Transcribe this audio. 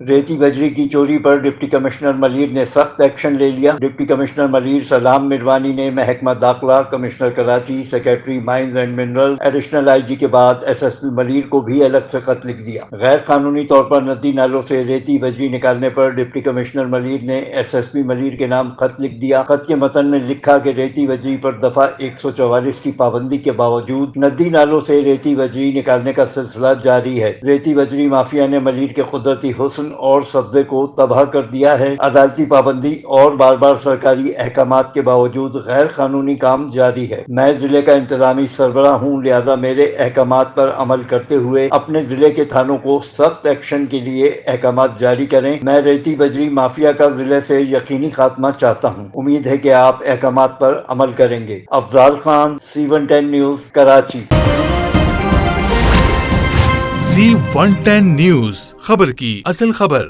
ریتی بجری کی چوری پر ڈپٹی کمشنر ملیر نے سخت ایکشن لے لیا۔ ڈپٹی کمشنر ملیر سلام میروانی نے محکمہ داخلہ، commissioner Karachi, secretary mines and mineral, additional IG کے بعد ایس ایس پی ملیر کو بھی الگ سے خط لکھ دیا۔ غیر قانونی طور پر ندی نالوں سے ریتی بجری نکالنے پر ڈپٹی کمشنر ملیر نے ایس ایس پی ملیر کے نام خط لکھ دیا۔ خط کے متن میں لکھا کہ ریتی بجری پر دفعہ 144 کی پابندی کے باوجود ندی نالوں سے ریتی بجری نکالنے کا سلسلہ جاری ہے۔ ریتی بجری مافیا نے ملیر کے قدرتی حسن اور سبزے کو تباہ کر دیا ہے۔ عدالتی پابندی اور بار بار سرکاری احکامات کے باوجود غیر قانونی کام جاری ہے۔ میں ضلع کا انتظامی سربراہ ہوں، لہذا میرے احکامات پر عمل کرتے ہوئے اپنے ضلع کے تھانوں کو سخت ایکشن کے لیے احکامات جاری کریں۔ میں ریتی بجری مافیا کا ضلع سے یقینی خاتمہ چاہتا ہوں۔ امید ہے کہ آپ احکامات پر عمل کریں گے۔ Afzal Khan, C110 news, Karachi. C110 news, خبر کی اصل خبر۔